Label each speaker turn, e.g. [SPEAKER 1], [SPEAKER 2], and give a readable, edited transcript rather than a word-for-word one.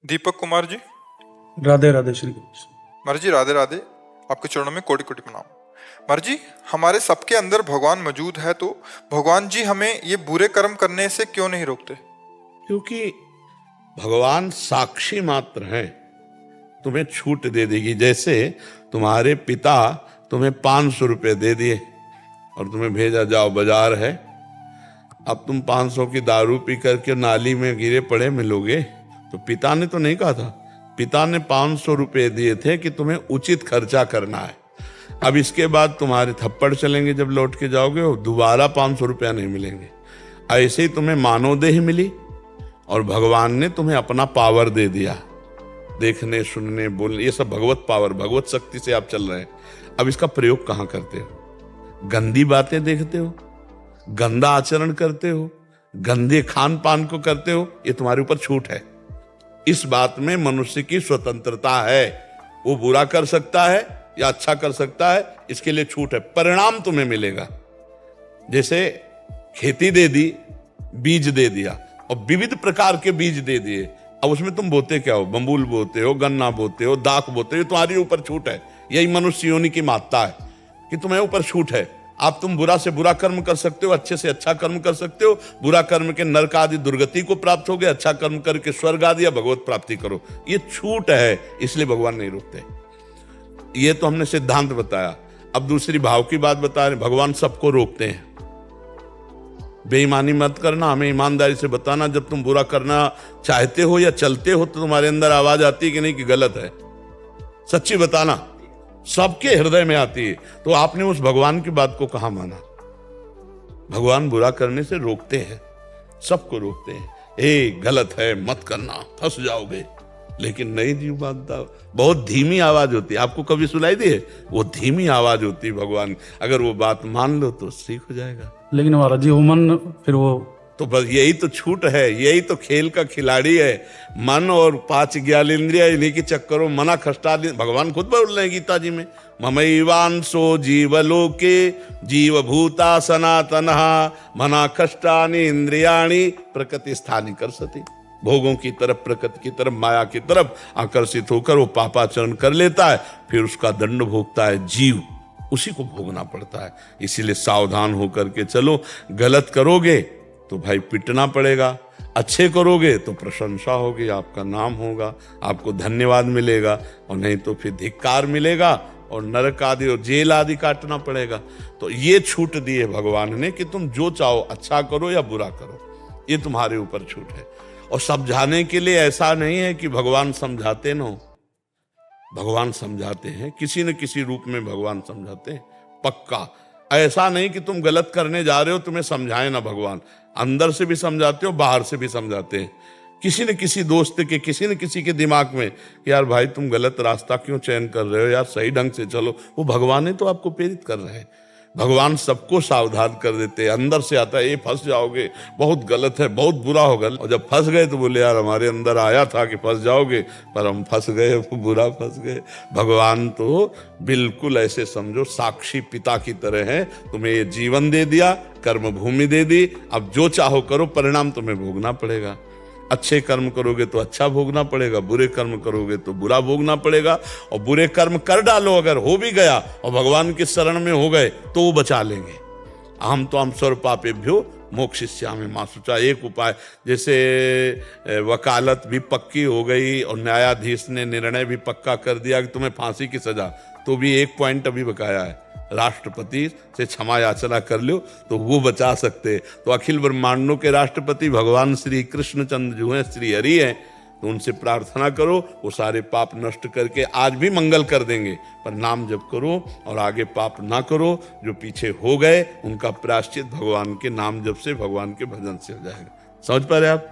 [SPEAKER 1] दीपक कुमार जी।
[SPEAKER 2] राधे राधे श्री कृष्ण।
[SPEAKER 1] महाराज जी राधे राधे। आपके चरणों में कोटि कोटि प्रणाम। महाराज जी, हमारे सबके अंदर भगवान मौजूद है, तो भगवान जी हमें ये बुरे कर्म करने से क्यों नहीं रोकते?
[SPEAKER 3] क्योंकि भगवान साक्षी मात्र हैं, तुम्हें छूट दे देगी। जैसे तुम्हारे पिता तुम्हें 500 रुपये दे दिए और तुम्हें भेजा, जाओ बाजार है, अब तुम 500 की दारू पी करके नाली में गिरे पड़े मिलोगे, तो पिता ने तो नहीं कहा था। पिता ने 500 रुपये दिए थे कि तुम्हें उचित खर्चा करना है। अब इसके बाद तुम्हारे थप्पड़ चलेंगे, जब लौट के जाओगे वो दोबारा 500 रुपया नहीं मिलेंगे। ऐसे ही तुम्हें मानवदेह मिली और भगवान ने तुम्हें अपना पावर दे दिया, देखने सुनने बोलने, ये सब भगवत पावर, भगवत शक्ति से आप चल रहे हैं। अब इसका प्रयोग कहाँ करते हो? गंदी बातें देखते हो, गंदा आचरण करते हो, गंदे खान पान को करते हो, ये तुम्हारे ऊपर छूट है। इस बात में मनुष्य की स्वतंत्रता है, वो बुरा कर सकता है या अच्छा कर सकता है, इसके लिए छूट है। परिणाम तुम्हें मिलेगा। जैसे खेती दे दी, बीज दे दिया और विविध प्रकार के बीज दे दिए, अब उसमें तुम बोते क्या हो? बम्बूल बोते हो, गन्ना बोते हो, दाख बोते हो, तुम्हारे ऊपर छूट है। यही मनुष्य योनि की महत्ता है कि तुम्हें ऊपर छूट है। आप तुम बुरा से बुरा कर्म कर सकते हो, अच्छे से अच्छा कर्म कर सकते हो। बुरा कर्म के नरक आदि दुर्गति को प्राप्त हो गए, अच्छा कर्म करके स्वर्ग आदि या भगवत प्राप्ति करो। ये छूट है, इसलिए भगवान नहीं रोकते। ये तो हमने सिद्धांत बताया। अब दूसरी भाव की बात बता रहे, भगवान सबको रोकते हैं। बेईमानी मत करना, हमें ईमानदारी से बताना। जब तुम बुरा करना चाहते हो या चलते हो तो तुम्हारे अंदर आवाज आती है कि नहीं कि गलत है? सच्ची बताना, सबके हृदय में आती है। तो आपने उस भगवान की बात को कहां माना? भगवान बुरा करने से रोकते हैं, सबको रोकते हैं। ए गलत है, मत करना, फंस जाओगे। लेकिन नहीं जी, बात बहुत धीमी आवाज होती है। आपको कभी सुनाई दी है? वो धीमी आवाज होती है भगवान। अगर वो बात मान लो तो ठीक हो जाएगा।
[SPEAKER 2] लेकिन महाराज जी वो मन फिर वो
[SPEAKER 3] तो बस यही तो छूट है, यही तो खेल का खिलाड़ी है। मन और 5 ज्ञानेंद्रिय, इन्हीं के चक्करों मना खष्टा। भगवान खुद बोल रहे हैं गीता जी में, ममैवांसो जीवलोके जीवभूता सनातनः मना खष्टानि इंद्रियाणि प्रकृति स्थानि करसति। भोगों की तरफ, प्रकृति की तरफ, माया की तरफ आकर्षित होकर वो पापाचरण कर लेता है, फिर उसका दंड भोगता है जीव, उसी को भोगना पड़ता है। इसीलिए सावधान होकर के चलो। गलत करोगे तो भाई पिटना पड़ेगा, अच्छे करोगे तो प्रशंसा होगी, आपका नाम होगा, आपको धन्यवाद मिलेगा, और नहीं तो फिर धिक्कार मिलेगा और नरक आदि और जेल आदि काटना पड़ेगा। तो ये छूट दी है भगवान ने कि तुम जो चाहो अच्छा करो या बुरा करो, ये तुम्हारे ऊपर छूट है। और समझाने के लिए ऐसा नहीं है कि भगवान समझाते न हो, भगवान समझाते हैं, किसी न किसी रूप में भगवान समझाते हैं पक्का। ऐसा नहीं कि तुम गलत करने जा रहे हो तुम्हें समझाए ना भगवान, अंदर से भी समझाते हो, बाहर से भी समझाते हैं। किसी न किसी दोस्त के, किसी न किसी के दिमाग में कि यार भाई तुम गलत रास्ता क्यों चयन कर रहे हो, यार सही ढंग से चलो। वो भगवान ही तो आपको प्रेरित कर रहे हैं। भगवान सबको सावधान कर देते हैं। अंदर से आता है ये फंस जाओगे, बहुत गलत है, बहुत बुरा होगा। और जब फंस गए तो बोले यार हमारे अंदर आया था कि फंस जाओगे, पर हम फंस गए, बुरा फंस गए। भगवान तो बिल्कुल ऐसे समझो साक्षी पिता की तरह है। तुम्हें ये जीवन दे दिया, कर्म भूमि दे दी, अब जो चाहो करो, परिणाम तुम्हें भोगना पड़ेगा। अच्छे कर्म करोगे तो अच्छा भोगना पड़ेगा, बुरे कर्म करोगे तो बुरा भोगना पड़ेगा। और बुरे कर्म कर डालो, अगर हो भी गया और भगवान के शरण में हो गए तो वो बचा लेंगे। अहम तो हम सर्व पापेभ्यो मोक्षयिष्यामि मा शुचा। एक उपाय, जैसे वकालत भी पक्की हो गई और न्यायाधीश ने निर्णय भी पक्का कर दिया कि तुम्हें फांसी की सजा, तो भी एक पॉइंट अभी बकाया है, राष्ट्रपति से क्षमा याचना कर लो तो वो बचा सकते। तो अखिल ब्रह्मांडों के राष्ट्रपति भगवान श्री कृष्णचंद्र जो हैं, श्री हरि हैं, तो उनसे प्रार्थना करो, वो सारे पाप नष्ट करके आज भी मंगल कर देंगे। पर नाम जप करो और आगे पाप ना करो। जो पीछे हो गए उनका प्रायश्चित भगवान के नाम जप से, भगवान के भजन से हो जाएगा। समझ पा रहे आप?